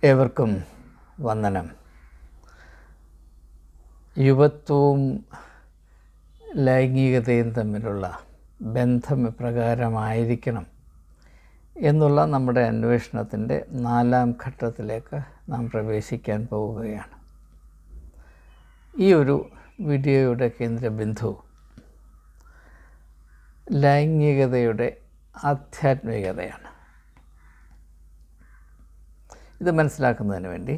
ഏവർക്കും വന്ദനം. യുവത്വവും ലൈംഗികതയും തമ്മിലുള്ള ബന്ധം എപ്രകാരമായിരിക്കണം എന്നുള്ള നമ്മുടെ അന്വേഷണത്തിൻ്റെ 4ാം ഘട്ടത്തിലേക്ക് നാം പ്രവേശിക്കാൻ പോവുകയാണ്. ഈ ഒരു വീഡിയോയുടെ കേന്ദ്രബിന്ദു ലൈംഗികതയുടെ ആധ്യാത്മികതയാണ്. ഇത് മനസ്സിലാക്കുന്നതിന് വേണ്ടി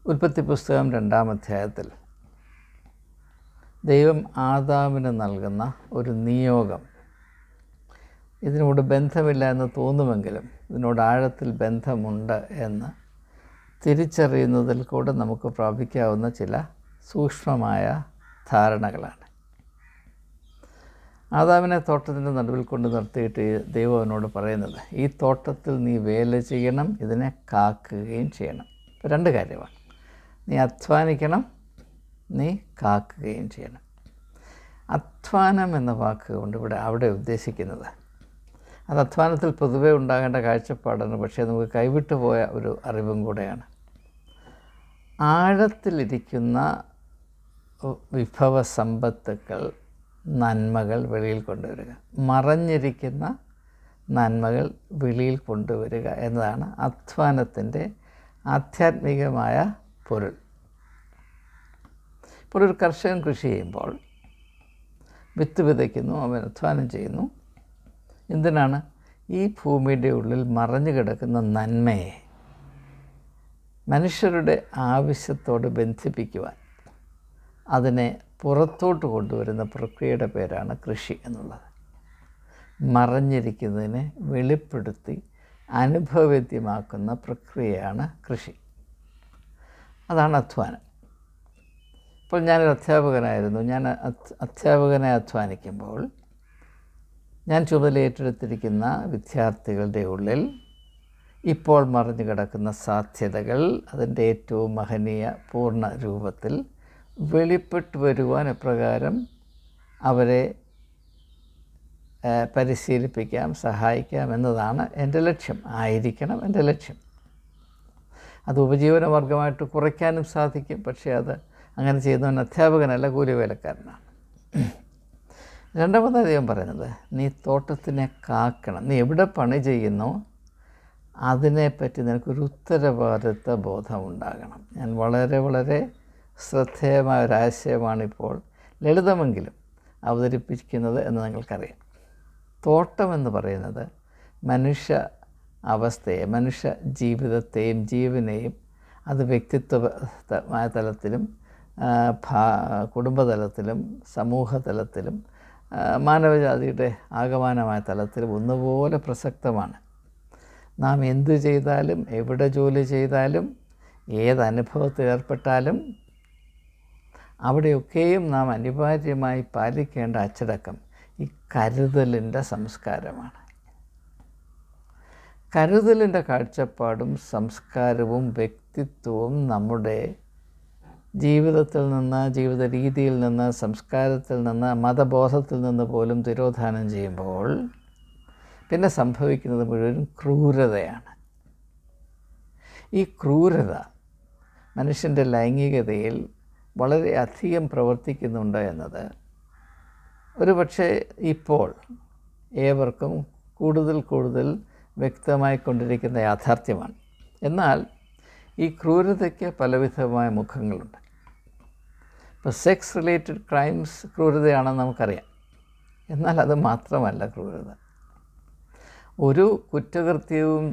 ഉൽപ്പത്തി പുസ്തകം 2-ാം അധ്യായത്തിൽ ദൈവം ആദാമിന് നൽകുന്ന ഒരു നിയോഗം, ഇതിനോട് ബന്ധമില്ല എന്ന് തോന്നുമെങ്കിലും ഇതിനോട് ആഴത്തിൽ ബന്ധമുണ്ട് എന്ന് തിരിച്ചറിയുന്നതിൽ കൂടെ നമുക്ക് പ്രാപിക്കാവുന്ന ചില സൂക്ഷ്മമായ ധാരണകളാണ്. ആദാമിനെ തോട്ടത്തിൻ്റെ നടുവിൽ കൊണ്ട് നിർത്തിയിട്ട് ദൈവം അവനോട് പറയുന്നത്, ഈ തോട്ടത്തിൽ നീ വേല ചെയ്യണം, ഇതിനെ കാക്കുകയും ചെയ്യണം. 2 കാര്യമാണ്. നീ അധ്വാനിക്കണം, നീ കാക്കുകയും ചെയ്യണം. അധ്വാനം എന്ന വാക്ക് കൊണ്ട് അവിടെ ഉദ്ദേശിക്കുന്നത് അത് അധ്വാനത്തിൽ പൊതുവെ ഉണ്ടാകേണ്ട കാഴ്ചപ്പാടാണ്. പക്ഷേ നമുക്ക് കൈവിട്ടു പോയ ഒരു അറിവും കൂടെയാണ്. ആഴത്തിലിരിക്കുന്ന വിഭവ സമ്പത്തുക്കൾ, നന്മകൾ വെളിയിൽ കൊണ്ടുവരിക, മറഞ്ഞിരിക്കുന്ന നന്മകൾ വെളിയിൽ കൊണ്ടുവരിക എന്നതാണ് അധ്വാനത്തിൻ്റെ ആധ്യാത്മികമായ പൊരുൾ. ഇപ്പോൾ ഒരു കർഷകൻ കൃഷി ചെയ്യുമ്പോൾ വിത്ത് വിതയ്ക്കുന്നു, അവൻ അധ്വാനം ചെയ്യുന്നു. എന്തിനാണ്? ഈ ഭൂമിയുടെ ഉള്ളിൽ മറഞ്ഞു കിടക്കുന്ന നന്മയെ മനുഷ്യരുടെ ആവശ്യത്തോട് ബന്ധിപ്പിക്കുവാൻ, അതിനെ പുറത്തോട്ട് കൊണ്ടുവരുന്ന പ്രക്രിയയുടെ പേരാണ് കൃഷി എന്നുള്ളത്. മറഞ്ഞിരിക്കുന്നതിനെ വെളിപ്പെടുത്തി അനുഭവവേദ്യമാക്കുന്ന പ്രക്രിയയാണ് കൃഷി. അതാണ് അധ്വാനം. ഇപ്പോൾ ഞാനൊരു അധ്യാപകനായിരുന്നു. ഞാൻ അധ്യാപകനെ അധ്വാനിക്കുമ്പോൾ ഞാൻ ചുമതലയേറ്റെടുത്തിരിക്കുന്ന വിദ്യാർത്ഥികളുടെ ഉള്ളിൽ ഇപ്പോൾ മറിഞ്ഞു കിടക്കുന്ന സാധ്യതകൾ അതിൻ്റെ ഏറ്റവും മഹനീയ പൂർണ്ണ രൂപത്തിൽ വെളിപ്പെട്ട് വരുവാൻ എപ്രകാരം അവരെ പരിശീലിപ്പിക്കാം, സഹായിക്കാം എന്നതാണ് എൻ്റെ ലക്ഷ്യം, ആയിരിക്കണം എൻ്റെ ലക്ഷ്യം. അത് ഉപജീവന മാർഗമായിട്ട് കുറയ്ക്കാനും സാധിക്കും. പക്ഷേ അത് അങ്ങനെ ചെയ്യുന്നവൻ അധ്യാപകനല്ല, കൂലിവേലക്കാരനാണ്. 2ാമത് ദൈവം പറയുന്നത്, നീ തോട്ടത്തിനെ കാക്കണം. നീ എവിടെ പണി ചെയ്യുന്നോ അതിനെപ്പറ്റി നിനക്കൊരു ഉത്തരവാദിത്വ ബോധമുണ്ടാകണം. ഞാൻ വളരെ ശ്രദ്ധേയമായ ഒരാശയമാണിപ്പോൾ ലളിതമെങ്കിലും അവതരിപ്പിക്കുന്നത് എന്ന് നിങ്ങൾക്കറിയാം. തോട്ടമെന്ന് പറയുന്നത് മനുഷ്യ അവസ്ഥയെ, മനുഷ്യ ജീവിതത്തെയും ജീവനെയും അത് വ്യക്തിത്വമായ തലത്തിലും കുടുംബതലത്തിലും സമൂഹതലത്തിലും മാനവജാതിയുടെ ആകമാനമായ തലത്തിലും ഒന്നുപോലെ പ്രസക്തമാണ്. നാം എന്തു ചെയ്താലും, എവിടെ ജോലി ചെയ്താലും, ഏതനുഭവത്തിൽ ഏർപ്പെട്ടാലും അവിടെയൊക്കെയും നാം അനിവാര്യമായി പാലിക്കേണ്ട അച്ചടക്കം ഈ കരുതലിൻ്റെ സംസ്കാരമാണ്. കരുതലിൻ്റെ കാഴ്ചപ്പാടും സംസ്കാരവും വ്യക്തിത്വവും നമ്മുടെ ജീവിതത്തിൽ നിന്ന്, ജീവിത രീതിയിൽ നിന്ന്, സംസ്കാരത്തിൽ നിന്ന്, മതബോധത്തിൽ നിന്ന് പോലും തിരോധാനം ചെയ്യുമ്പോൾ പിന്നെ സംഭവിക്കുന്നത് മുഴുവൻ ക്രൂരതയാണ്. ഈ ക്രൂരത മനുഷ്യൻ്റെ ലൈംഗികതയിൽ വളരെ അധികം പ്രവർത്തിക്കുന്നുണ്ട് എന്നത് ഒരുപക്ഷെ ഇപ്പോൾ ഏവർക്കും കൂടുതൽ വ്യക്തമായിക്കൊണ്ടിരിക്കുന്ന യാഥാർത്ഥ്യമാണ്. എന്നാൽ ഈ ക്രൂരതയ്ക്ക് പലവിധമായ മുഖങ്ങളുണ്ട്. ഇപ്പോൾ സെക്സ് റിലേറ്റഡ് ക്രൈംസ് ക്രൂരതയാണെന്ന് നമുക്കറിയാം. എന്നാൽ അത് മാത്രമല്ല ക്രൂരത. ഒരു കുറ്റകൃത്യവും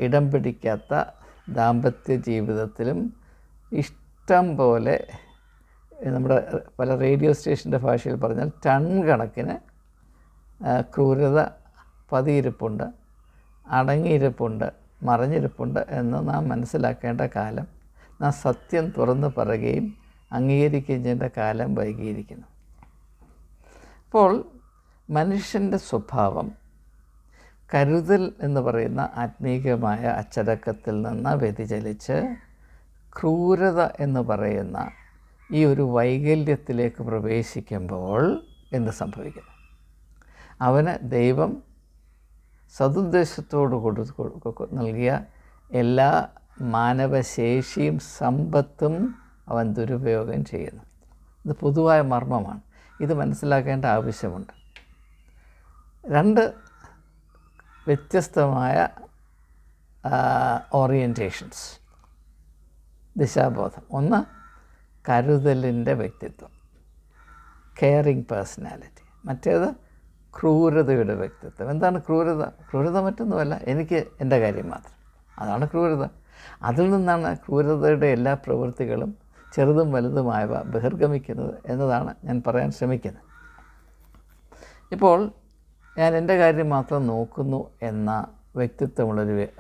ഇടം പിടിക്കാത്ത ദാമ്പത്യ ജീവിതത്തിലും ഇഷ്ടം പോലെ, നമ്മുടെ പല റേഡിയോ സ്റ്റേഷൻ്റെ ഭാഷയിൽ പറഞ്ഞാൽ ടൺ കണക്കിന് ക്രൂരത പതിയിരിപ്പുണ്ട്, അടങ്ങിയിരിപ്പുണ്ട്, മറഞ്ഞിരിപ്പുണ്ട് എന്ന് നാം മനസ്സിലാക്കേണ്ട കാലം, നാം സത്യം തുറന്നു പറയുകയും അംഗീകരിക്കുകയും ചെയ്യേണ്ട കാലം വൈകിയിരിക്കുന്നു. അപ്പോൾ മനുഷ്യൻ്റെ സ്വഭാവം കരുതൽ എന്ന് പറയുന്ന ആത്മീകമായ അച്ചടക്കത്തിൽ നിന്ന് വ്യതിചലിച്ച് ക്രൂരത എന്ന് പറയുന്ന ഈ ഒരു വൈകല്യത്തിലേക്ക് പ്രവേശിക്കുമ്പോൾ എന്ത് സംഭവിക്കുന്നു? അവന് ദൈവം സതുദ്ദേശത്തോട് നൽകിയ എല്ലാ മാനവശേഷിയും സമ്പത്തും അവൻ ദുരുപയോഗം ചെയ്യുന്നു. ഇത് പൊതുവായ മർമ്മമാണ്. ഇത് മനസ്സിലാക്കേണ്ട ആവശ്യമുണ്ട്. രണ്ട് വ്യത്യസ്തമായ ഓറിയൻറ്റേഷൻസ്, ദിശാബോധം. ഒന്ന് കരുതലിൻ്റെ വ്യക്തിത്വം, കെയറിങ് പേഴ്സണാലിറ്റി. മറ്റേത് ക്രൂരതയുടെ വ്യക്തിത്വം. എന്താണ് ക്രൂരത? ക്രൂരത മറ്റൊന്നുമല്ല, എനിക്ക് എൻ്റെ കാര്യം മാത്രം. അതാണ് ക്രൂരത. അതിൽ നിന്നാണ് ക്രൂരതയുടെ എല്ലാ പ്രവൃത്തികളും ചെറുതും വലുതുമായവ ബഹിർഗമിക്കുന്നത് എന്നതാണ് ഞാൻ പറയാൻ ശ്രമിക്കുന്നത്. ഇപ്പോൾ ഞാൻ എൻ്റെ കാര്യം മാത്രം നോക്കുന്നു എന്ന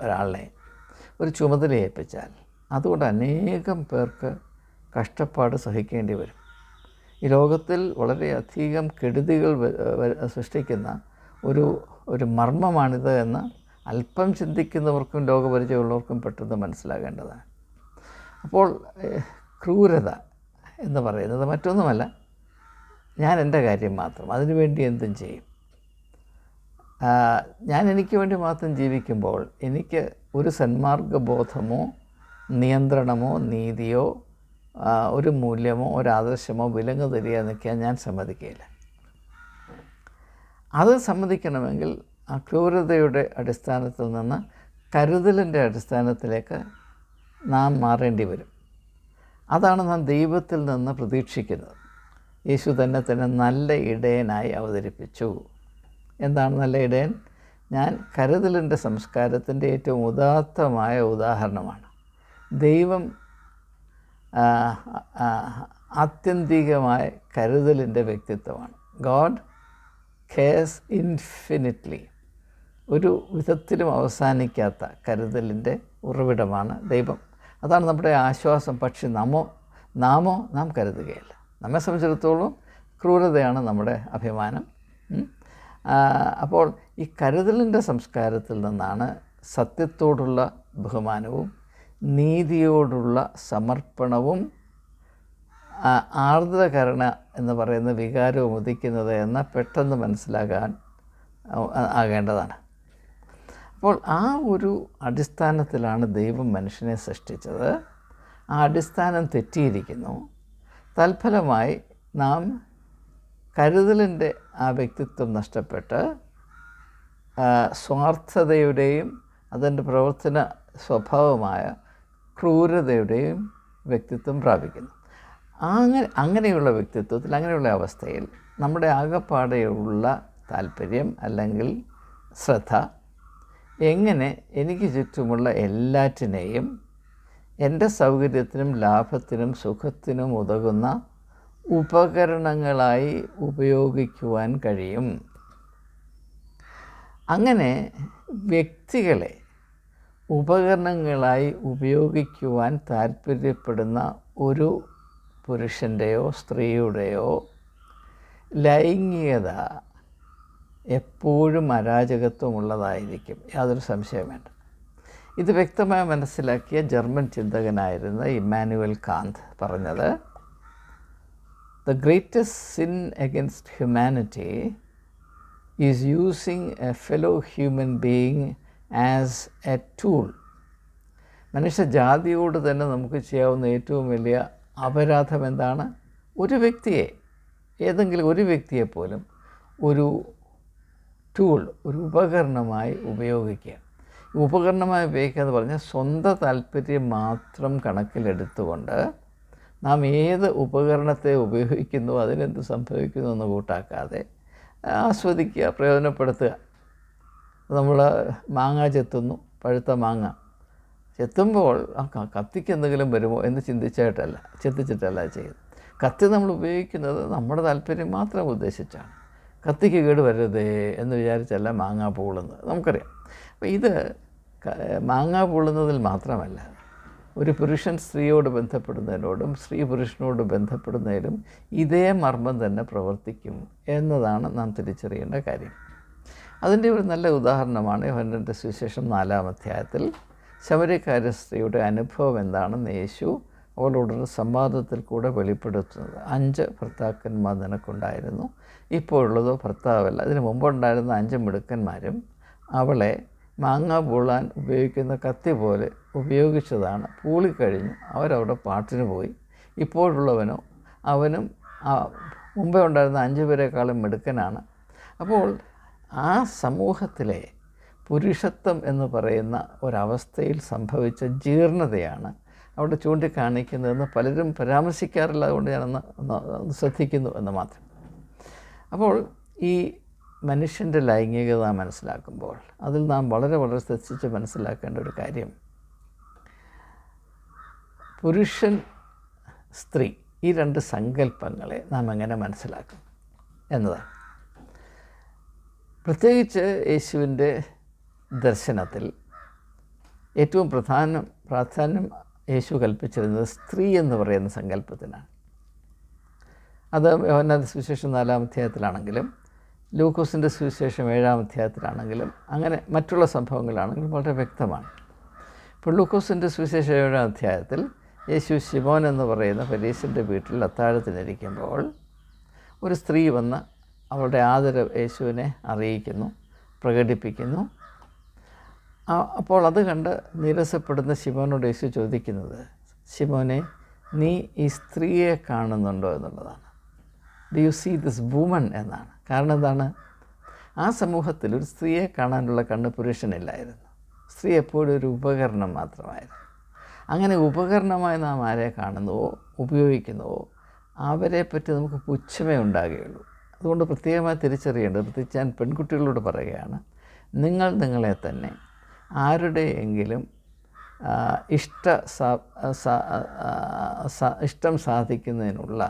ഒരാളെ ഒരു ചുമതല ഏൽപ്പിച്ചാൽ അതുകൊണ്ട് അനേകം പേർക്ക് കഷ്ടപ്പാട് സഹിക്കേണ്ടി വരും. ഈ ലോകത്തിൽ വളരെയധികം കെടുതികൾ സൃഷ്ടിക്കുന്ന ഒരു മർമ്മമാണിത് എന്ന് അല്പം ചിന്തിക്കുന്നവർക്കും ലോകപരിചയമുള്ളവർക്കും പെട്ടെന്ന് മനസ്സിലാകേണ്ടതാണ്. അപ്പോൾ ക്രൂരത എന്ന് പറയുന്നത് മറ്റൊന്നുമല്ല, ഞാൻ എൻ്റെ കാര്യം മാത്രം, അതിനുവേണ്ടി എന്തും ചെയ്യും. ഞാൻ എനിക്ക് വേണ്ടി മാത്രം ജീവിക്കുമ്പോൾ എനിക്ക് ഒരു സന്മാർഗബോധമോ നിയന്ത്രണമോ നീതിയോ ഒരു മൂല്യമോ ഒരു ആദർശമോ വിലങ്ങ് തരിക നിൽക്കാൻ ഞാൻ സമ്മതിക്കുകയില്ല. അത് സമ്മതിക്കണമെങ്കിൽ ആ ക്രൂരതയുടെ അടിസ്ഥാനത്തിൽ നിന്ന് കരുതലിൻ്റെ അടിസ്ഥാനത്തിലേക്ക് നാം മാറേണ്ടി വരും. അതാണ് നാം ദൈവത്തിൽ നിന്ന് പ്രതീക്ഷിക്കുന്നത്. യേശു തന്നെ നല്ല ഇടയനായി അവതരിപ്പിച്ചു. എന്താണ് നല്ല ഇടയൻ? ഞാൻ കരുതലിൻ്റെ സംസ്കാരത്തിൻ്റെ ഏറ്റവും ഉദാത്തമായ ഉദാഹരണമാണ്. ദൈവം ആത്യന്തികമായ കരുതലിൻ്റെ വ്യക്തിത്വമാണ്. God CARES infinitely. ഒരു വിധത്തിലും അവസാനിക്കാത്ത കരുതലിൻ്റെ ഉറവിടമാണ് ദൈവം. അതാണ് നമ്മുടെ ആശ്വാസം. പക്ഷേ നാം കരുതുകയില്ല. നമ്മെ സംബന്ധിച്ചിടത്തോളം ക്രൂരതയാണ് നമ്മുടെ അഭിമാനം. അപ്പോൾ ഈ കരുതലിൻ്റെ സംസ്കാരത്തിൽ നിന്നാണ് സത്യത്തോടുള്ള ബഹുമാനവും നീതിയോടുള്ള സമർപ്പണവും ആർദ്രകരുണ എന്ന് പറയുന്ന വികാരവും ഉദിക്കുന്നത് എന്ന് പെട്ടെന്ന് മനസ്സിലാകാൻ ആകേണ്ടതാണ്. അപ്പോൾ ആ ഒരു അടിസ്ഥാനത്തിലാണ് ദൈവം മനുഷ്യനെ സൃഷ്ടിച്ചത്. ആ അടിസ്ഥാനം തെറ്റിയിരിക്കുന്നു. തൽഫലമായി നാം കരുതലിൻ്റെ ആ വ്യക്തിത്വം നഷ്ടപ്പെട്ട് സ്വാർത്ഥതയുടെയും അതിൻ്റെ പ്രവർത്തന സ്വഭാവമായ ക്രൂരതയുടെയും വ്യക്തിത്വം പ്രാപിക്കുന്നു. അങ്ങനെയുള്ള വ്യക്തിത്വത്തിൽ, അങ്ങനെയുള്ള അവസ്ഥയിൽ നമ്മുടെ ആകപ്പാടെയുള്ള താല്പര്യം അല്ലെങ്കിൽ ശ്രദ്ധ എങ്ങനെ എനിക്ക് ചുറ്റുമുള്ള എല്ലാറ്റിനെയും എൻ്റെ സൗകര്യത്തിനും ലാഭത്തിനും സുഖത്തിനും ഉതകുന്ന ഉപകരണങ്ങളായി ഉപയോഗിക്കുവാൻ കഴിയും. അങ്ങനെ വ്യക്തികളെ ഉപകരണങ്ങളായി ഉപയോഗിക്കുവാൻ താല്പര്യപ്പെടുന്ന ഒരു പുരുഷൻ്റെയോ സ്ത്രീയുടെയോ ലൈംഗികത എപ്പോഴും അരാജകത്വമുള്ളതായിരിക്കും, യാതൊരു സംശയം വേണ്ട. ഇത് വ്യക്തമായി മനസ്സിലാക്കിയ ജർമ്മൻ ചിന്തകനായിരുന്ന ഇമ്മാനുവൽ കാന്ത് പറഞ്ഞത്, "The greatest sin against humanity is using a fellow human being as a tool." മനുഷ്യജാതിയോട് തന്നെ നമുക്ക് ചെയ്യാവുന്ന ഏറ്റവും വലിയ അപരാധം എന്താണ്? ഒരു വ്യക്തിയെ, ഏതെങ്കിലും ഒരു വ്യക്തിയെപ്പോലും ഒരു ടൂൾ, ഒരു ഉപകരണമായി ഉപയോഗിക്കുക. ഉപകരണമായി ഉപയോഗിക്കുക എന്ന് പറഞ്ഞാൽ സ്വന്തം താല്പര്യം മാത്രം കണക്കിലെടുത്തുകൊണ്ട് നാം ഏത് ഉപകരണത്തെ ഉപയോഗിക്കുന്നു, അതിനെന്ത് സംഭവിക്കുന്നു എന്ന് കൂട്ടാക്കാതെ ആസ്വദിക്കുക, പ്രയോജനപ്പെടുത്തുക. നമ്മൾ മാങ്ങ ചെത്തുന്നു, പഴുത്ത മാങ്ങ ചെത്തുമ്പോൾ കത്തിക്ക് എന്തെങ്കിലും വരുമോ എന്ന് ചിന്തിച്ചിട്ടല്ല ചെയ്യുന്നത്. കത്തി നമ്മൾ ഉപയോഗിക്കുന്നത് നമ്മുടെ താല്പര്യം മാത്രം ഉദ്ദേശിച്ചാണ്. കത്തിക്ക് കേട് വരരുതേ എന്ന് വിചാരിച്ചല്ല മാങ്ങ പൂളുന്നത്, നമുക്കറിയാം. അപ്പോൾ ഇത് മാങ്ങ പൂളുന്നതിൽ മാത്രമല്ല, ഒരു പുരുഷൻ സ്ത്രീയോട് ബന്ധപ്പെടുന്നതിനോടും സ്ത്രീ പുരുഷനോട് ബന്ധപ്പെടുന്നതിലും ഇതേ മർമ്മം തന്നെ പ്രവർത്തിക്കും എന്നതാണ് നാം തിരിച്ചറിയേണ്ട കാര്യം. അതിൻ്റെ ഒരു നല്ല ഉദാഹരണമാണ് യോഹന്നാൻ്റെ സുവിശേഷം 4-ാം അധ്യായത്തിൽ ശമര്യക്കാരി സ്ത്രീയുടെ അനുഭവം എന്താണെന്ന് യേശു അവളോടൊരു സംവാദത്തിൽ കൂടെ വെളിപ്പെടുത്തുന്നത്. 5 ഭർത്താക്കന്മാർ നിനക്കുണ്ടായിരുന്നു, ഇപ്പോഴുള്ളതോ ഭർത്താവല്ല. ഇതിന് മുമ്പുണ്ടായിരുന്ന 5 മിടുക്കന്മാരും അവളെ മാങ്ങ പൂളാൻ ഉപയോഗിക്കുന്ന കത്തി പോലെ ഉപയോഗിച്ചതാണ്. പൂളിക്കഴിഞ്ഞു, അവരവിടെ പാട്ടിന് പോയി. ഇപ്പോഴുള്ളവനോ അവനും മുമ്പേ ഉണ്ടായിരുന്ന 5 പേരെക്കാളും മിടുക്കനാണ്. അപ്പോൾ ആ സമൂഹത്തിലെ പുരുഷത്വം എന്ന് പറയുന്ന ഒരവസ്ഥയിൽ സംഭവിച്ച ജീർണതയാണ് അവിടെ ചൂണ്ടിക്കാണിക്കുന്നതെന്ന് പലരും പരാമർശിക്കാറില്ല. അതുകൊണ്ട് ഞാനൊന്ന് ശ്രദ്ധിക്കുന്നു എന്ന് മാത്രം. അപ്പോൾ ഈ മനുഷ്യൻ്റെ ലൈംഗികത മനസ്സിലാക്കുമ്പോൾ അതിൽ നാം വളരെ വളരെ ശ്രദ്ധിച്ച് മനസ്സിലാക്കേണ്ട ഒരു കാര്യം, പുരുഷൻ സ്ത്രീ ഈ 2 സങ്കല്പങ്ങളെ നാം എങ്ങനെ മനസ്സിലാക്കും എന്നതാണ്. പ്രത്യേകിച്ച് യേശുവിൻ്റെ ദർശനത്തിൽ ഏറ്റവും പ്രാധാന്യം യേശു കൽപ്പിച്ചിരുന്നത് സ്ത്രീ എന്ന് പറയുന്ന സങ്കല്പത്തിനാണ്. അത് യോഹന്നാൻ്റെ സുവിശേഷം 4-ാം അധ്യായത്തിലാണെങ്കിലും ലൂക്കോസിൻ്റെ സുവിശേഷം 7-ാം അധ്യായത്തിലാണെങ്കിലും അങ്ങനെ മറ്റുള്ള സംഭവങ്ങളാണെങ്കിലും വളരെ വ്യക്തമാണ്. ഇപ്പോൾ ലൂക്കോസിൻ്റെ സുവിശേഷം 7-ാം അധ്യായത്തിൽ യേശു ശിമോൻ എന്ന് പറയുന്ന ഫരീസിൻ്റെ വീട്ടിൽ അത്താഴത്തിനിരിക്കുമ്പോൾ ഒരു സ്ത്രീ വന്ന് അവളുടെ ആദരവ് യേശുവിനെ അറിയിക്കുന്നു, പ്രകടിപ്പിക്കുന്നു. അപ്പോൾ അത് കണ്ട് നിരസപ്പെടുന്ന ശിമോനോട് യേശു ചോദിക്കുന്നത്, ശിമോനെ, നീ ഈ സ്ത്രീയെ കാണുന്നുണ്ടോ എന്നുള്ളതാണ്. Do you see this woman എന്നാണ്. കാരണം എന്താണ്? ആ സമൂഹത്തിൽ ഒരു സ്ത്രീയെ കാണാനുള്ള കണ്ണ് പുരുഷനില്ലായിരുന്നു. സ്ത്രീ എപ്പോഴും ഒരു ഉപകരണം മാത്രമായിരുന്നു. അങ്ങനെ ഉപകരണമായി നാം ആരെ കാണുന്നുവോ ഉപയോഗിക്കുന്നുവോ അവരെ പറ്റി നമുക്ക് പുച്ഛമേ ഉണ്ടാകുകയുള്ളൂ. അതുകൊണ്ട് പ്രത്യേകമായി തിരിച്ചറിയേണ്ടത്, പ്രത്യേകിച്ച് ഞാൻ പെൺകുട്ടികളോട് പറയുകയാണ്, നിങ്ങൾ നിങ്ങളെ തന്നെ ആരുടെയെങ്കിലും ഇഷ്ടം സാധിക്കുന്നതിനുള്ള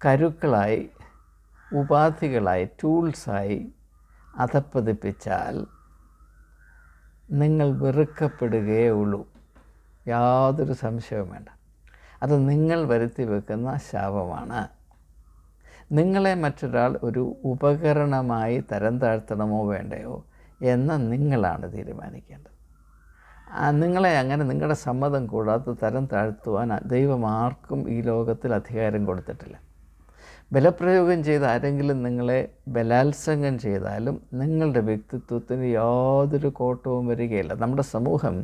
കരുക്കളായി, ഉപാധികളായി, ടൂൾസായി അധപ്പതിപ്പിച്ചാൽ നിങ്ങൾ വെറുക്കപ്പെടുകയേ ഉള്ളൂ. യാതൊരു സംശയവും വേണ്ട. അത് നിങ്ങൾ വരുത്തി വെക്കുന്ന ശാപമാണ്. നിങ്ങളെ മറ്റൊരാൾ ഒരു ഉപകരണമായി തരം താഴ്ത്തണമോ വേണ്ടയോ എന്ന് നിങ്ങളാണ് തീരുമാനിക്കേണ്ടത്. നിങ്ങളെ അങ്ങനെ നിങ്ങളുടെ സമ്മതം കൂടാതെ തരം താഴ്ത്തുവാൻ ദൈവം ആർക്കും ഈ ലോകത്തിൽ അധികാരം കൊടുത്തിട്ടില്ല. ബലപ്രയോഗം ചെയ്ത് ആരെങ്കിലും നിങ്ങളെ ബലാത്സംഗം ചെയ്താലും നിങ്ങളുടെ വ്യക്തിത്വത്തിന് യാതൊരു കോട്ടവും വരികയില്ല. നമ്മുടെ സമൂഹം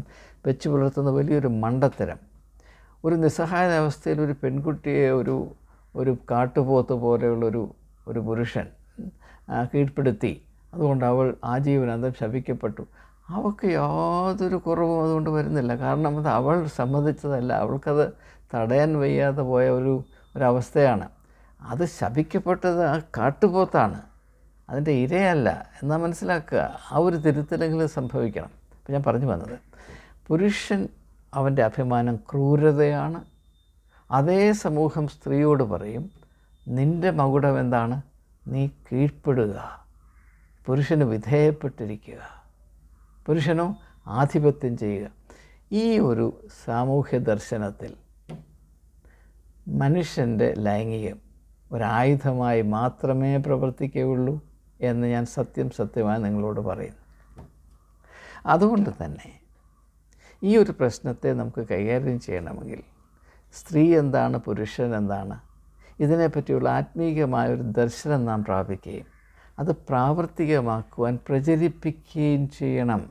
വെച്ച് പുലർത്തുന്ന വലിയൊരു മണ്ടത്തരം, ഒരു നിസ്സഹായാവസ്ഥയിൽ ഒരു പെൺകുട്ടിയെ ഒരു കാട്ടുപോത്ത് പോലെയുള്ളൊരു പുരുഷൻ കീഴ്പ്പെടുത്തി, അതുകൊണ്ട് അവൾ ആജീവനാന്തം ശപിക്കപ്പെട്ടു. അവൾക്ക് യാതൊരു കുറവും അതുകൊണ്ട് വരുന്നില്ല. കാരണം അത് അവൾ സമ്മതിച്ചതല്ല, അവൾക്കത് തടയാൻ വയ്യാതെ പോയ ഒരവസ്ഥയാണ്. അത് ശപിക്കപ്പെട്ടത് ആ കാട്ടുപോത്താണ്, അതിൻ്റെ ഇരയല്ല എന്നാൽ മനസ്സിലാക്കുക. ആ ഒരു തിരുത്തലെങ്കിലും സംഭവിക്കണം. അപ്പോൾ ഞാൻ പറഞ്ഞു വന്നത്, പുരുഷൻ അവൻ്റെ അഭിമാനം ക്രൂരതയാണ്. അതേ സമൂഹം സ്ത്രീയോട് പറയും, നിൻ്റെ മകുടം എന്താണ്? നീ കീഴ്പ്പെടുക, പുരുഷന് വിധേയപ്പെട്ടിരിക്കുക, പുരുഷനോ ആധിപത്യം ചെയ്യുക. ഈ ഒരു സാമൂഹ്യ ദർശനത്തിൽ മനുഷ്യൻ്റെ ലൈംഗികം ഒരായുധമായി മാത്രമേ പ്രവർത്തിക്കുകയുള്ളൂ എന്ന് ഞാൻ സത്യമായി നിങ്ങളോട് പറയുന്നു. അതുകൊണ്ട് തന്നെ ഈ ഒരു പ്രശ്നത്തെ നമുക്ക് കൈകാര്യം ചെയ്യണമെങ്കിൽ സ്ത്രീ എന്താണ്, പുരുഷൻ എന്താണ്, ഇതിനെപ്പറ്റിയുള്ള ആത്മീയമായൊരു ദർശനം നാം പ്രാപിക്കുകയും അത് പ്രാവർത്തികമാക്കുവാൻ പ്രചരിപ്പിക്കുകയും ചെയ്യണം.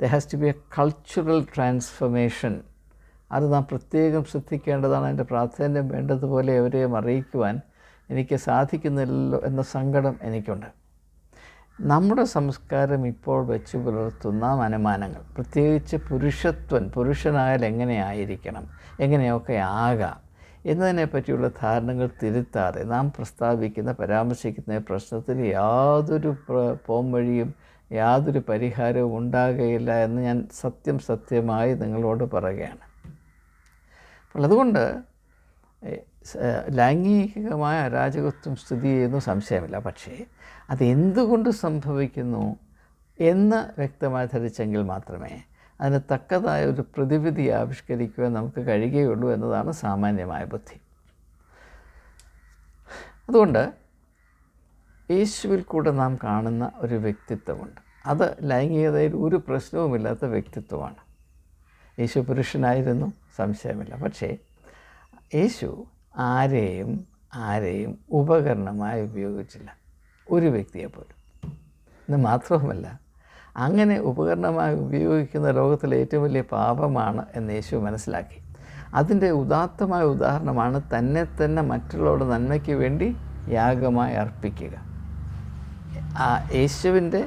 There has to be a cultural transformation. അത് നാം പ്രത്യേകം ശ്രദ്ധിക്കേണ്ടതാണ്. അതിൻ്റെ പ്രാധാന്യം വേണ്ടതുപോലെ അവരെയും അറിയിക്കുവാൻ എനിക്ക് സാധിക്കുന്നില്ലല്ലോ എന്ന സങ്കടം എനിക്കുണ്ട്. നമ്മുടെ സംസ്കാരം ഇപ്പോൾ വെച്ച് പുലർത്തുന്ന അനുമാനങ്ങൾ, പ്രത്യേകിച്ച് പുരുഷനായാൽ എങ്ങനെയായിരിക്കണം, എങ്ങനെയൊക്കെ ആകാം എന്നതിനെ പറ്റിയുള്ള ധാരണകൾ തിരുത്താതെ നാം പരാമർശിക്കുന്ന പ്രശ്നത്തിന് യാതൊരു പോംവഴിയും യാതൊരു പരിഹാരവും ഉണ്ടാകുകയില്ല എന്ന് ഞാൻ സത്യമായി നിങ്ങളോട് പറയുകയാണ്. അപ്പോൾ അതുകൊണ്ട് ലൈംഗികമായ അരാജകത്വം സ്ഥിതി ചെയ്യുന്നു, സംശയമില്ല. പക്ഷേ അതെന്തുകൊണ്ട് സംഭവിക്കുന്നു എന്ന് വ്യക്തമായി ധരിച്ചെങ്കിൽ മാത്രമേ അതിന് തക്കതായ ഒരു പ്രതിവിധി ആവിഷ്കരിക്കുവാൻ നമുക്ക് കഴിയുകയുള്ളൂ എന്നതാണ് സാമാന്യമായ ബുദ്ധി. അതുകൊണ്ട് യേശുവിൽ കൂടെ നാം കാണുന്ന ഒരു വ്യക്തിത്വമുണ്ട്. അത് ലൈംഗികതയിൽ ഒരു പ്രശ്നവുമില്ലാത്ത വ്യക്തിത്വമാണ്. യേശു പുരുഷനായിരുന്നു, സംശയമില്ല. പക്ഷേ യേശു ആരെയും ഉപകരണമായി ഉപയോഗിച്ചില്ല, ഒരു വ്യക്തിയെപ്പോലും. ഇത് മാത്രവുമല്ല, അങ്ങനെ ഉപകരണമായി ഉപയോഗിക്കുന്ന ലോകത്തിലെ ഏറ്റവും വലിയ പാപമാണ് എന്ന് യേശു മനസ്സിലാക്കി. അതിൻ്റെ ഉദാത്തമായ ഉദാഹരണമാണ് തന്നെ തന്നെ മറ്റുള്ളവരുടെ നന്മയ്ക്ക് വേണ്ടി യാഗമായി അർപ്പിക്കുക. യേശുവിൻ്റെ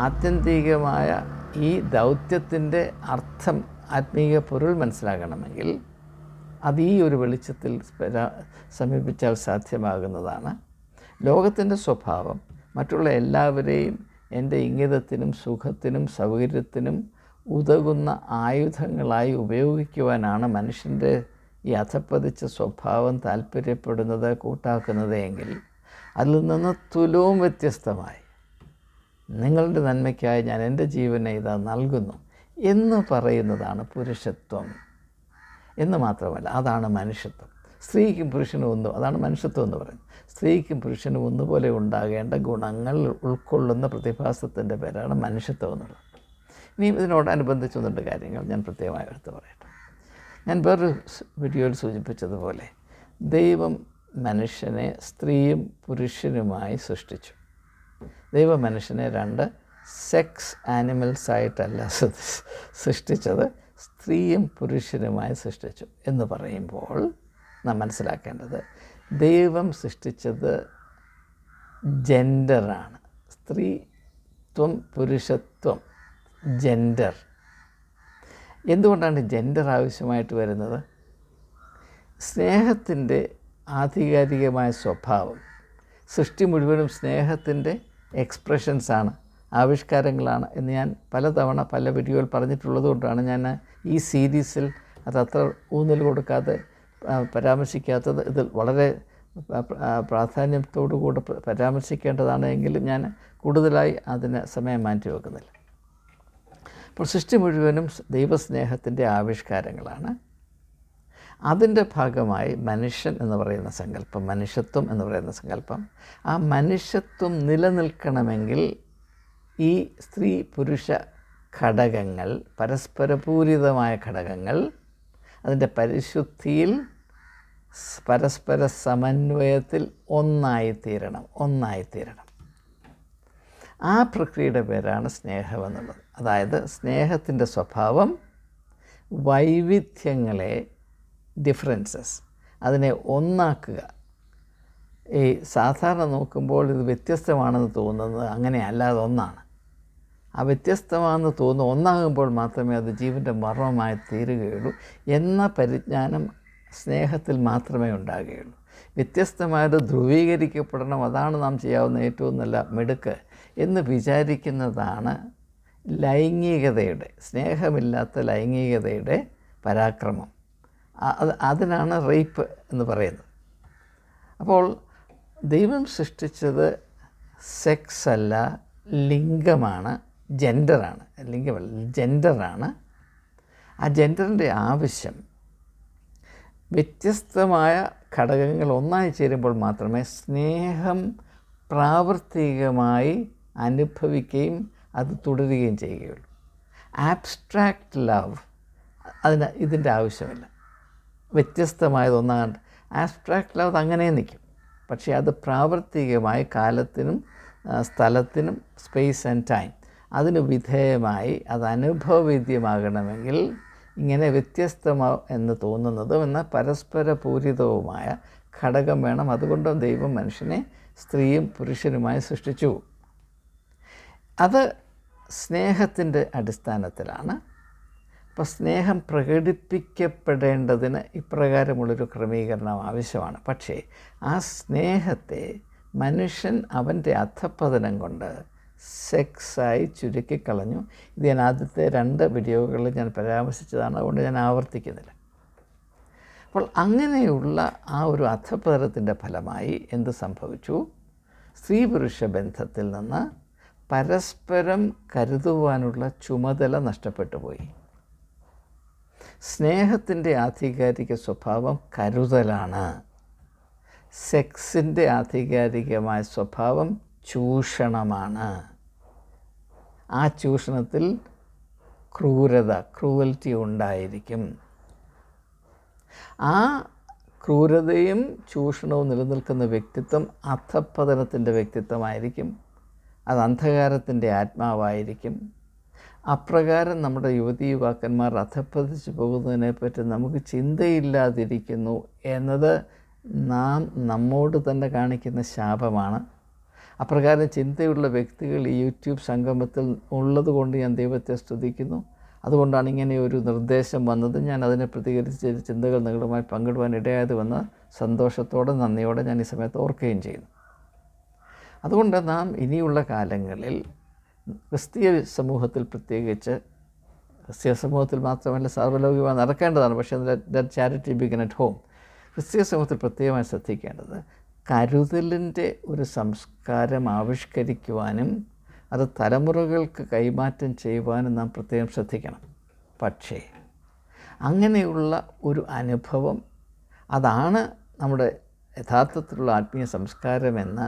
ആത്യന്തികമായ ഈ ദൗത്യത്തിൻ്റെ അർത്ഥം, ആത്മീയ പൊരുൾ മനസ്സിലാകണമെങ്കിൽ അത് ഈ ഒരു വെളിച്ചത്തിൽ സമീപിച്ചാൽ സാധ്യമാകുന്നതാണ്. ലോകത്തിൻ്റെ സ്വഭാവം മറ്റുള്ള എല്ലാവരെയും എൻ്റെ ഇംഗിതത്തിനും സുഖത്തിനും സൗകര്യത്തിനും ഉതകുന്ന ആയുധങ്ങളായി ഉപയോഗിക്കുവാനാണ് മനുഷ്യൻ്റെ ഈ അധപ്പതിച്ച സ്വഭാവം താല്പര്യപ്പെടുന്നത്, കൂട്ടാക്കുന്നത് എങ്കിൽ അതിൽ നിന്ന് തുലവും വ്യത്യസ്തമായി നിങ്ങളുടെ നന്മയ്ക്കായി ഞാൻ എൻ്റെ ജീവനെ ഇതാ നൽകുന്നു എന്ന് പറയുന്നതാണ് പുരുഷത്വം. എന്ന് മാത്രമല്ല, അതാണ് മനുഷ്യത്വം. സ്ത്രീക്കും പുരുഷനും ഒന്നും, അതാണ് മനുഷ്യത്വം എന്ന് പറയുന്നത്. സ്ത്രീക്കും പുരുഷനും ഒന്നുപോലെ ഉണ്ടാകേണ്ട ഗുണങ്ങൾ ഉൾക്കൊള്ളുന്ന പ്രതിഭാസത്തിൻ്റെ പേരാണ് മനുഷ്യത്വം എന്നുള്ളത്. ഇനിയും ഇതിനോടനുബന്ധിച്ചൊന്നുണ്ട് കാര്യങ്ങൾ ഞാൻ പ്രത്യേകമായി എടുത്ത് പറയട്ടെ. ഞാൻ വേറൊരു വീഡിയോയിൽ സൂചിപ്പിച്ചതുപോലെ ദൈവം മനുഷ്യനെ സ്ത്രീയും പുരുഷനുമായി സൃഷ്ടിച്ചു. ദൈവം മനുഷ്യനെ രണ്ട് സെക്സ് ആനിമൽസായിട്ടല്ല സൃഷ്ടിച്ചത്, സ്ത്രീയും പുരുഷനുമായി സൃഷ്ടിച്ചു എന്ന് പറയുമ്പോൾ നാം മനസ്സിലാക്കേണ്ടത് ദൈവം സൃഷ്ടിച്ചത് ജെൻഡറാണ്. സ്ത്രീത്വം, പുരുഷത്വം, ജെൻഡർ. എന്തുകൊണ്ടാണ് ജെൻഡർ ആവശ്യമായിട്ട് വരുന്നത്? സ്നേഹത്തിൻ്റെ ആധികാരികമായ സ്വഭാവം, സൃഷ്ടി മുഴുവനും സ്നേഹത്തിൻ്റെ എക്സ്പ്രഷൻസാണ്, ആവിഷ്കാരങ്ങളാണ് എന്ന് ഞാൻ പലതവണ പല വീഡിയോയിൽ പറഞ്ഞിട്ടുള്ളത് കൊണ്ടാണ് ഞാൻ ഈ സീരീസിൽ അതത്ര ഊന്നൽ കൊടുക്കാതെ പരാമർശിക്കാത്തത്. ഇതിൽ വളരെ പ്രാധാന്യത്തോടു കൂടെ പരാമർശിക്കേണ്ടതാണ് എങ്കിലും ഞാൻ കൂടുതലായി അതിന് സമയം മാറ്റി വെക്കുന്നില്ല. അപ്പോൾ സൃഷ്ടി മുഴുവനും ദൈവസ്നേഹത്തിൻ്റെ ആവിഷ്കാരങ്ങളാണ്. അതിൻ്റെ ഭാഗമായി മനുഷ്യൻ എന്ന് പറയുന്ന സങ്കല്പം, മനുഷ്യത്വം എന്ന് പറയുന്ന സങ്കല്പം, ആ മനുഷ്യത്വം നിലനിൽക്കണമെങ്കിൽ ഈ സ്ത്രീ പുരുഷ ഘടകങ്ങൾ, പരസ്പരപൂരിതമായ ഘടകങ്ങൾ, അതിൻ്റെ പരിശുദ്ധിയിൽ പരസ്പര സമന്വയത്തിൽ ഒന്നായിത്തീരണം. ആ പ്രക്രിയയുടെ പേരാണ് സ്നേഹമെന്നുള്ളത്. അതായത് സ്നേഹത്തിൻ്റെ സ്വഭാവം വൈവിധ്യങ്ങളെ, ഡിഫറൻസസ്, അതിനെ ഒന്നാക്കുക. ഈ സാധാരണ നോക്കുമ്പോൾ ഇത് വ്യത്യസ്തമാണെന്ന് തോന്നുന്നത് അങ്ങനെയല്ല, അതൊന്നാണ്. ആ വ്യത്യസ്തമാണെന്ന് തോന്നുന്നു ഒന്നാകുമ്പോൾ മാത്രമേ അത് ജീവൻ്റെ മർമ്മമായി തീരുകയുള്ളൂ എന്ന പരിജ്ഞാനം സ്നേഹത്തിൽ മാത്രമേ ഉണ്ടാകുകയുള്ളൂ. വ്യത്യസ്തമായത് ധ്രുവീകരിക്കപ്പെടണം, അതാണ് നാം ചെയ്യാവുന്ന ഏറ്റവും നല്ല മിടുക്ക് എന്ന് വിചാരിക്കുന്നതാണ് ലൈംഗികതയുടെ, സ്നേഹമില്ലാത്ത ലൈംഗികതയുടെ പരാക്രമം. അതിനാണ് റേപ്പ് എന്ന് പറയുന്നത്. അപ്പോൾ ദൈവം സൃഷ്ടിച്ചത് സെക്സ് അല്ല, ലിംഗമാണ്, ജെൻഡറാണ്. ലിംഗമല്ല, ജെൻഡറാണ്. ആ ജെൻഡറിൻ്റെ ആവശ്യം വ്യത്യസ്തമായ ഘടകങ്ങൾ ഒന്നായി ചേരുമ്പോൾ മാത്രമേ സ്നേഹം പ്രാവർത്തികമായി അനുഭവിക്കുകയും അത് തുടരുകയും ചെയ്യുകയുള്ളൂ. ആബ്സ്ട്രാക്റ്റ് ലവ് ഇതിൻ്റെ ആവശ്യമില്ല. വ്യത്യസ്തമായതൊന്നാകണ്ട ആബ്സ്ട്രാക്റ്റ് ലവ് അങ്ങനെ നിൽക്കും. പക്ഷേ അത് പ്രാവർത്തികമായി കാലത്തിനും സ്ഥലത്തിനും, സ്പേസ് ആൻഡ് ടൈം, അതിന് വിധേയമായി അത് അനുഭവവേദ്യമാകണമെങ്കിൽ ഇങ്ങനെ എന്ന് തോന്നുന്നതും എന്നാൽ പരസ്പര പൂരിതവുമായ ഘടകം വേണം. അതുകൊണ്ട് ദൈവം മനുഷ്യനെ സ്ത്രീയും പുരുഷനുമായി സൃഷ്ടിച്ചു. അത് സ്നേഹത്തിൻ്റെ അടിസ്ഥാനത്തിലാണ്. അപ്പോൾ സ്നേഹം പ്രകടിപ്പിക്കപ്പെടേണ്ടതിന് ഇപ്രകാരമുള്ളൊരു ക്രമീകരണം ആവശ്യമാണ്. പക്ഷേ ആ സ്നേഹത്തെ മനുഷ്യൻ അവൻ്റെ അധപ്പതനം കൊണ്ട് സെക്സായി ചുരുക്കിക്കളഞ്ഞു. ഇത് ഞാൻ ആദ്യത്തെ 2 വീഡിയോകളിൽ ഞാൻ പരാമർശിച്ചതാണ്, അതുകൊണ്ട് ഞാൻ ആവർത്തിക്കുന്നില്ല. അപ്പോൾ അങ്ങനെയുള്ള ആ ഒരു അധപ്പതനത്തിൻ്റെ ഫലമായി എന്ത് സംഭവിച്ചു? സ്ത്രീ പുരുഷ ബന്ധത്തിൽ നിന്ന് പരസ്പരം കരുതുവാനുള്ള ചുമതല നഷ്ടപ്പെട്ടു പോയി. സ്നേഹത്തിൻ്റെ ആധികാരിക സ്വഭാവം കരുതലാണ്. സെക്സിൻ്റെ ആധികാരികമായ സ്വഭാവം ചൂഷണമാണ്. ആ ചൂഷണത്തിൽ ക്രൂവൽറ്റി ഉണ്ടായിരിക്കും. ആ ക്രൂരതയും ചൂഷണവും നിലനിൽക്കുന്ന വ്യക്തിത്വം അധപ്പതനത്തിൻ്റെ വ്യക്തിത്വമായിരിക്കും. അത് അന്ധകാരത്തിൻ്റെ ആത്മാവായിരിക്കും. അപ്രകാരം നമ്മുടെ യുവാക്കന്മാർ അധപ്പതിച്ച് പോകുന്നതിനെപ്പറ്റി നമുക്ക് ചിന്തയില്ലാതിരിക്കുന്നു എന്നത് നാം നമ്മോട് തന്നെ കാണിക്കുന്ന ശാപമാണ്. അപ്രകാരം ചിന്തയുള്ള വ്യക്തികൾ ഈ യൂട്യൂബ് സംഗമത്തിൽ ഉള്ളതുകൊണ്ട് ഞാൻ ദൈവത്തെ സ്തുതിക്കുന്നു. അതുകൊണ്ടാണ് ഇങ്ങനെ ഒരു നിർദ്ദേശം വന്നത്. ഞാൻ അതിനെ പ്രതികരിച്ച് ചിന്തകൾ നിങ്ങളുമായി പങ്കിടുവാൻ ഇടയായത് വന്ന് സന്തോഷത്തോടെ നന്ദിയോടെ ഞാൻ ഈ സമയത്ത് ഓർക്കുകയും ചെയ്യുന്നു. അതുകൊണ്ട് നാം ഇനിയുള്ള കാലങ്ങളിൽ ക്രിസ്തീയ സമൂഹത്തിൽ, പ്രത്യേകിച്ച് ക്രിസ്തീയ സമൂഹത്തിൽ മാത്രമല്ല സർവ്വലൗകികമായി നടക്കേണ്ടതാണ്, പക്ഷേ that charity begin at home. ക്രിസ്തീയ സമൂഹത്തിൽ പ്രത്യേകമായി ശ്രദ്ധിക്കേണ്ടത് കരുതലിൻ്റെ ഒരു സംസ്കാരം ആവിഷ്കരിക്കുവാനും അത് തലമുറകൾക്ക് കൈമാറ്റം ചെയ്യുവാനും നാം പ്രത്യേകം ശ്രദ്ധിക്കണം. പക്ഷേ അങ്ങനെയുള്ള ഒരു അനുഭവം, അതാണ് നമ്മുടെ യഥാർത്ഥത്തിലുള്ള ആത്മീയ സംസ്കാരമെന്ന്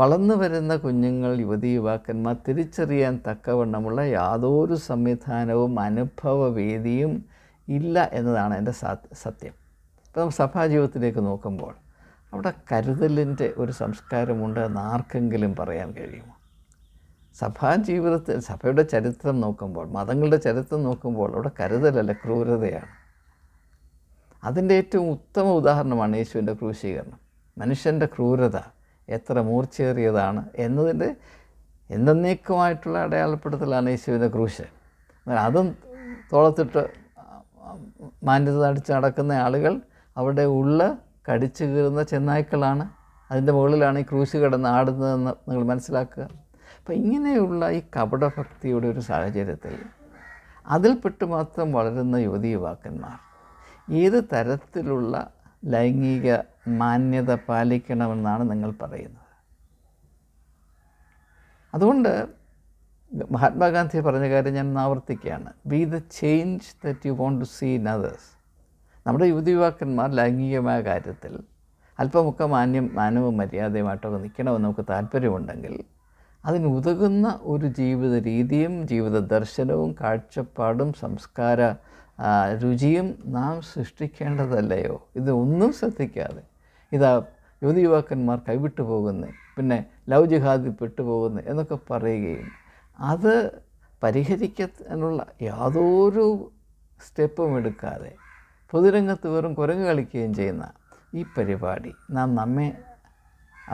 വളർന്നു വരുന്ന കുഞ്ഞുങ്ങൾ, യുവാക്കന്മാർ തിരിച്ചറിയാൻ തക്കവണ്ണമുള്ള യാതൊരു സംവിധാനവും അനുഭവവേദിയും ഇല്ല എന്നതാണ് എൻ്റെ സത്യം. ഇപ്പോൾ നമ്മൾ സഭാജീവിതത്തിലേക്ക് നോക്കുമ്പോൾ അവിടെ കരുതലിൻ്റെ ഒരു സംസ്കാരമുണ്ട് എന്ന് ആർക്കെങ്കിലും പറയാൻ കഴിയുമോ? സഭാജീവിതത്തിൽ, സഭയുടെ ചരിത്രം നോക്കുമ്പോൾ, മതങ്ങളുടെ ചരിത്രം നോക്കുമ്പോൾ അവിടെ കരുതലല്ല, ക്രൂരതയാണ്. അതിൻ്റെ ഏറ്റവും ഉത്തമ ഉദാഹരണമാണ് യേശുവിൻ്റെ ക്രൂശീകരണം. മനുഷ്യൻ്റെ ക്രൂരത എത്ര മൂർച്ചയേറിയതാണ് എന്നതിൻ്റെ എന്നേക്കുമായിട്ടുള്ള അടയാളപ്പെടുത്തലാണ് യേശുവിൻ്റെ ക്രൂശ്. അതും തോളത്തിട്ട് മാന്യത അടിച്ച് നടക്കുന്ന ആളുകൾ അവിടെ ഉള്ള കടിച്ചു കീറുന്ന ചെന്നായ്ക്കളാണ്. അതിൻ്റെ മുകളിലാണ് ഈ ക്രൂശ് കിടന്ന് ആടുന്നതെന്ന് നിങ്ങൾ മനസ്സിലാക്കുക. അപ്പോൾ ഇങ്ങനെയുള്ള ഈ കപടഭക്തിയുടെ ഒരു സാഹചര്യത്തിൽ അതിൽപ്പെട്ട് മാത്രം വളരുന്ന യുവാക്കന്മാർ ഏത് തരത്തിലുള്ള ലൈംഗിക മാന്യത പാലിക്കണമെന്നാണ് നിങ്ങൾ പറയുന്നത്? അതുകൊണ്ട് മഹാത്മാഗാന്ധി പറഞ്ഞ കാര്യം ഞാൻ ആവർത്തിക്കുകയാണ്. Be the change that you want to see in others. നമ്മുടെ യുവാക്കന്മാർ ലൈംഗികമായ കാര്യത്തിൽ അല്പമൊക്കെ മാനവും മര്യാദയുമായിട്ടൊക്കെ നിൽക്കണമെന്ന് നമുക്ക് താല്പര്യമുണ്ടെങ്കിൽ അതിനുതകുന്ന ഒരു ജീവിത രീതിയും ജീവിത ദർശനവും കാഴ്ചപ്പാടും സംസ്കാര രുചിയും നാം സൃഷ്ടിക്കേണ്ടതല്ലയോ? ഇതൊന്നും ശ്രദ്ധിക്കാതെ ഇതാ യുവാക്കന്മാർ കൈവിട്ടു പോകുന്നു, പിന്നെ ലവ് ജിഹാദിൽ പെട്ടുപോകുന്നു എന്നൊക്കെ പറയുകയും അത് പരിഹരിക്കാനുള്ള യാതൊരു സ്റ്റെപ്പും എടുക്കാതെ പൊതുരംഗത്ത് വെറും കുരങ്ങ് കളിക്കുകയും ചെയ്യുന്ന ഈ പരിപാടി നമ്മെ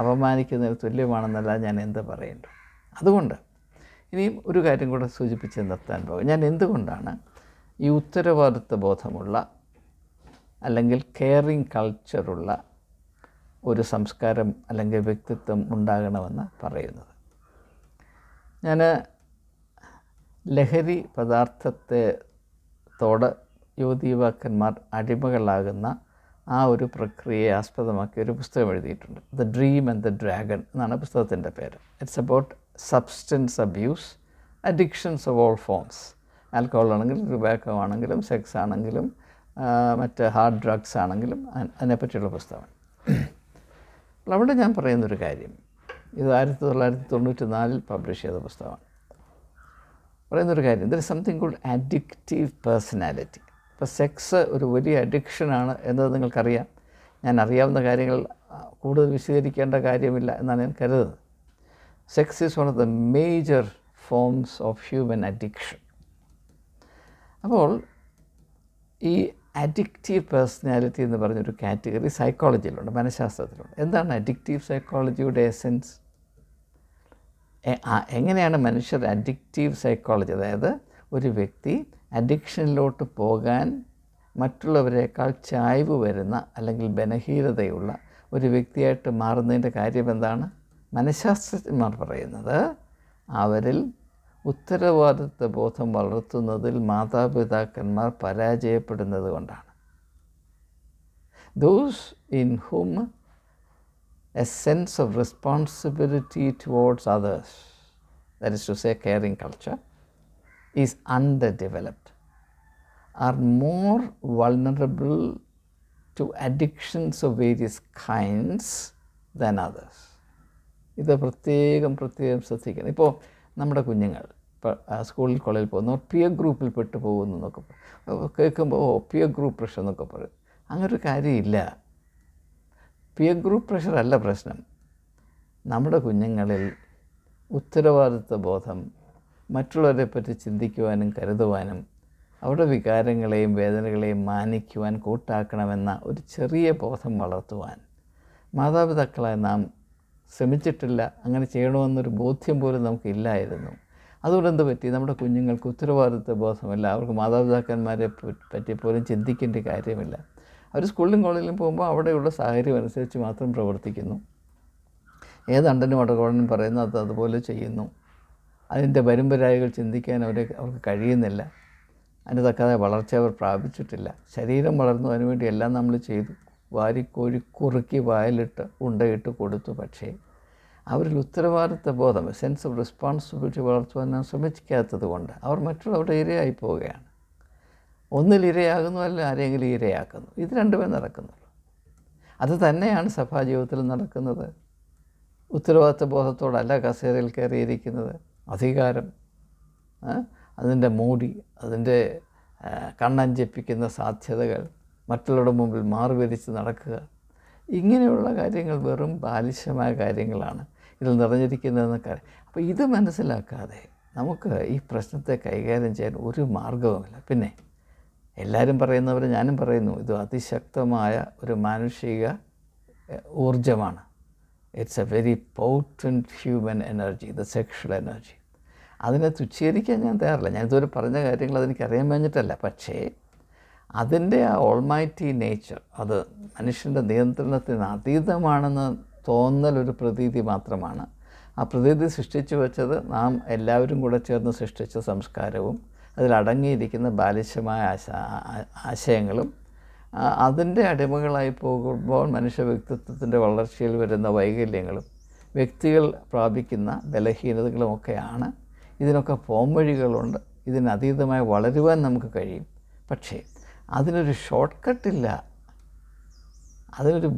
അപമാനിക്കുന്നതിന് തുല്യമാണെന്നല്ല ഞാൻ എന്ത് പറയേണ്ടു. അതുകൊണ്ട് ഇനിയും ഒരു കാര്യം കൂടെ സൂചിപ്പിച്ച് നിർത്താൻ പോകും. ഞാൻ എന്തുകൊണ്ടാണ് ഈ ഉത്തരവാദിത്വ ബോധമുള്ള അല്ലെങ്കിൽ കെയറിങ് കൾച്ചറുള്ള ഒരു സംസ്കാരം അല്ലെങ്കിൽ വ്യക്തിത്വം ഉണ്ടാകണമെന്ന് പറയുന്നത്? ഞാൻ ലഹരി പദാർത്ഥത്തോട് യുവാക്കന്മാർ അടിമകളാകുന്ന ആ ഒരു പ്രക്രിയയെ ആസ്പദമാക്കി ഒരു പുസ്തകം എഴുതിയിട്ടുണ്ട്. The dream and the dragon എന്നാണ് പുസ്തകത്തിൻ്റെ പേര്. It's about substance abuse, addictions of all forms. Alcohol ആണെങ്കിലും ടുബാക്കോ ആണെങ്കിലും സെക്സ് ആണെങ്കിലും മറ്റ് ഹാർഡ് ഡ്രഗ്സ് ആണെങ്കിലും അതിനെപ്പറ്റിയുള്ള പുസ്തകമാണ്. അവിടെ ഞാൻ പറയുന്നൊരു കാര്യം, ഇത് 1994 പബ്ലിഷ് ചെയ്ത പുസ്തകമാണ്. പറയുന്നൊരു കാര്യം, there is something called addictive personality. ഇപ്പോൾ സെക്സ് ഒരു വലിയ അഡിക്ഷനാണ് എന്നത് നിങ്ങൾക്കറിയാം. ഞാൻ അറിയാവുന്ന കാര്യങ്ങൾ കൂടുതൽ വിശദീകരിക്കേണ്ട കാര്യമില്ല എന്നാണ് ഞാൻ കരുതുന്നത്. Sex is one of the major forms of human addiction. അപ്പോൾ ഈ അഡിക്റ്റീവ് പേഴ്സണാലിറ്റി എന്ന് പറഞ്ഞൊരു കാറ്റഗറി സൈക്കോളജിയിലുണ്ട്, മനഃശാസ്ത്രത്തിലുണ്ട്. എന്താണ് അഡിക്റ്റീവ് സൈക്കോളജിയുടെ എസെൻസ്? എങ്ങനെയാണ് മനുഷ്യർ അഡിക്റ്റീവ് സൈക്കോളജി, അതായത് ഒരു വ്യക്തി അഡിക്ഷനിലോട്ട് പോകാൻ മറ്റുള്ളവരെക്കാൾ ചായ്വ് വരുന്ന അല്ലെങ്കിൽ ബലഹീനതയുള്ള ഒരു വ്യക്തിയായിട്ട് മാറുന്നതിൻ്റെ കാര്യം എന്താണ്? മനഃശാസ്ത്രജ്ഞന്മാർ പറയുന്നത് അവരിൽ ഉത്തരവാദിത്വ ബോധം വളർത്തുന്നതിൽ മാതാപിതാക്കന്മാർ പരാജയപ്പെടുന്നത് കൊണ്ടാണ്. Those in whom a sense of responsibility towards others, that is to say caring culture, is underdeveloped, are more vulnerable to addictions of various kinds than others. ഇത് പ്രത്യേകം ശ്രദ്ധിക്കണം. ഇപ്പോൾ നമ്മുടെ കുഞ്ഞുങ്ങൾ ഇപ്പോൾ സ്കൂളിൽ കോളേജിൽ പോകുന്നു, പിയർ ഗ്രൂപ്പിൽ പെട്ടു പോകുന്നു എന്നൊക്കെ കേൾക്കുമ്പോൾ പിയർ ഗ്രൂപ്പ് പ്രഷർ എന്നൊക്കെ പറയും. അങ്ങനൊരു കാര്യമില്ല. പിയർ ഗ്രൂപ്പ് പ്രഷറല്ല പ്രശ്നം. നമ്മുടെ കുഞ്ഞുങ്ങളിൽ ഉത്തരവാദിത്വ ബോധം, മറ്റുള്ളവരെ പറ്റി ചിന്തിക്കുവാനും കരുതുവാനും അവരുടെ വികാരങ്ങളെയും വേദനകളെയും മാനിക്കുവാൻ കൂട്ടാക്കണമെന്ന ഒരു ചെറിയ ബോധം വളർത്തുവാൻ മാതാപിതാക്കളായ നാം ശ്രമിച്ചിട്ടില്ല. അങ്ങനെ ചെയ്യണമെന്നൊരു ബോധ്യം പോലും നമുക്കില്ലായിരുന്നു. അതുകൊണ്ട് എന്ത് പറ്റി? നമ്മുടെ കുഞ്ഞുങ്ങൾക്ക് ഉത്തരവാദിത്വ ബോധമില്ല. അവർക്ക് മാതാപിതാക്കന്മാരെ പറ്റി പോലും ചിന്തിക്കേണ്ട കാര്യമില്ല. അവർ സ്കൂളിലും കോളേജിലും പോകുമ്പോൾ അവിടെയുള്ള സാഹചര്യം അനുസരിച്ച് മാത്രം പ്രവർത്തിക്കുന്നു. ഏത് അണ്ടനും അടകോടനും പറയുന്നു അത് അതുപോലെ ചെയ്യുന്നു. അതിൻ്റെ വരുംപരായികൾ ചിന്തിക്കാൻ അവർക്ക് കഴിയുന്നില്ല. അതിന് തക്കതായ വളർച്ച അവർ പ്രാപിച്ചിട്ടില്ല. ശരീരം വളർന്നു, അതിനുവേണ്ടി എല്ലാം നമ്മൾ ചെയ്തു, വാരിക്കോരി കുറുക്കി വായിലിട്ട് ഉണ്ടയിട്ട് കൊടുത്തു. പക്ഷേ അവരിൽ ഉത്തരവാദിത്വ ബോധം, സെൻസ് ഓഫ് റെസ്പോൺസിബിലിറ്റി വളർത്തുവാൻ നാം ശ്രമിക്കാത്തത് കൊണ്ട് അവർ മറ്റുള്ളവരുടെ ഇരയായി പോവുകയാണ്. ഒന്നിൽ ഇരയാകുന്നു, അല്ല ആരെങ്കിലും ഇരയാക്കുന്നു. ഇത് രണ്ടുമേ നടക്കുന്നുള്ളൂ. അത് തന്നെയാണ് സഭാജീവിതത്തിൽ നടക്കുന്നത്. ഉത്തരവാദിത്വ ബോധത്തോടല്ല കസേരയിൽ കയറിയിരിക്കുന്നത്. അധികാരം, അതിൻ്റെ മൂടി, അതിൻ്റെ കണ്ണഞ്ചിപ്പിക്കുന്ന സാധ്യതകൾ, മറ്റുള്ളവരുടെ മുമ്പിൽ മാറുവരിച്ച് നടക്കുക, ഇങ്ങനെയുള്ള കാര്യങ്ങൾ വെറും ബാലിശമായ കാര്യങ്ങളാണ് ഇതിൽ നിറഞ്ഞിരിക്കുന്നതെന്ന് കാര്യം. അപ്പോൾ ഇത് മനസ്സിലാക്കാതെ നമുക്ക് ഈ പ്രശ്നത്തെ കൈകാര്യം ചെയ്യാൻ ഒരു മാർഗവുമില്ല. പിന്നെ എല്ലാവരും പറയുന്നവർ ഞാനും പറയുന്നു, ഇത് അതിശക്തമായ ഒരു മാനുഷിക ഊർജമാണ്. It's a very potent human energy, the sexual energy. അതിനെ തുച്ഛീകരിക്കാൻ ഞാൻ തയ്യാറില്ല. ഞാനിതുവരെ പറഞ്ഞ കാര്യങ്ങൾ അതെനിക്കറിയാൻ കഴിഞ്ഞിട്ടല്ല. പക്ഷേ അതിൻ്റെ ആ ഓൾമൈറ്റി നേച്ചർ, അത് മനുഷ്യൻ്റെ നിയന്ത്രണത്തിന് അതീതമാണെന്ന് തോന്നലൊരു പ്രതീതി മാത്രമാണ്. ആ പ്രതീതി സൃഷ്ടിച്ചു വെച്ചത് നാം എല്ലാവരും കൂടെ ചേർന്ന് സൃഷ്ടിച്ച സംസ്കാരവും അതിലടങ്ങിയിരിക്കുന്ന ബാലിശമായ ആശയങ്ങളും അതിൻ്റെ അടിമകളായി പോകുമ്പോൾ മനുഷ്യ വ്യക്തിത്വത്തിൻ്റെ വളർച്ചയിൽ വരുന്ന വൈകല്യങ്ങളും വ്യക്തികൾ പ്രാപിക്കുന്ന ബലഹീനതകളുമൊക്കെയാണ്. ഇതിനൊക്കെ പോംവഴികളുണ്ട്. ഇതിനതീതമായി വളരുവാൻ നമുക്ക് കഴിയും. പക്ഷേ അതിനൊരു ഷോർട്ട് കട്ടില്ല. അതിനൊരു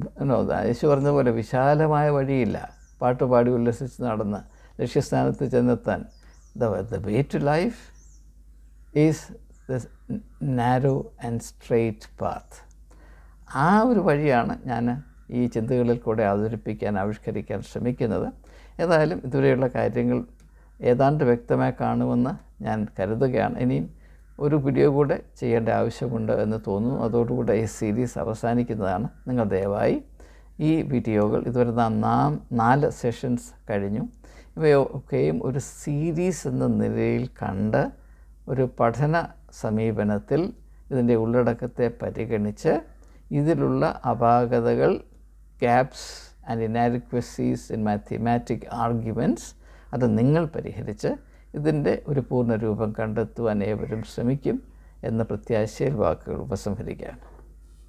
യേശു പറഞ്ഞ പോലെ വിശാലമായ വഴിയില്ല. പാട്ടുപാടി ഉല്ലസിച്ച് നടന്ന് ലക്ഷ്യസ്ഥാനത്ത് ചെന്നെത്താൻ the way to life is the narrow and straight path. ആ ഒരു വഴിയാണ് ഞാൻ ഈ ചിന്തകളിൽ കൂടെ അവതരിപ്പിക്കാൻ, ആവിഷ്കരിക്കാൻ ശ്രമിക്കുന്നത്. ഏതായാലും ഇതുവരെയുള്ള കാര്യങ്ങൾ ഏതാണ്ട് വ്യക്തമായി കാണുമെന്ന് ഞാൻ കരുതുകയാണ്. ഇനിയും ഒരു വീഡിയോ കൂടെ ചെയ്യേണ്ട ആവശ്യമുണ്ട് എന്ന് തോന്നുന്നു. അതോടുകൂടെ ഈ സീരീസ് അവസാനിക്കുന്നതാണ്. നിങ്ങൾ ദയവായി ഈ വീഡിയോകൾ, ഇതുവരെ നാം 4 സെഷൻസ് കഴിഞ്ഞു, ഇവയൊക്കെയും ഒരു സീരീസ് എന്ന നിലയിൽ കണ്ട് ഒരു പഠന സമീപനത്തിൽ ഇതിൻ്റെ ഉള്ളടക്കത്തെ പരിഗണിച്ച് ഇതിലുള്ള അപാകതകൾ, gaps and inadequacies in mathematic arguments അത് നിങ്ങൾ പരിഹരിച്ച് ഇതിൻ്റെ ഒരു പൂർണ്ണ രൂപം കണ്ടെത്തുവാൻ ഏവരും ശ്രമിക്കും എന്ന പ്രത്യാശയിൽ വാക്കുകൾ ഉപസംഹരിക്കുകയാണ്.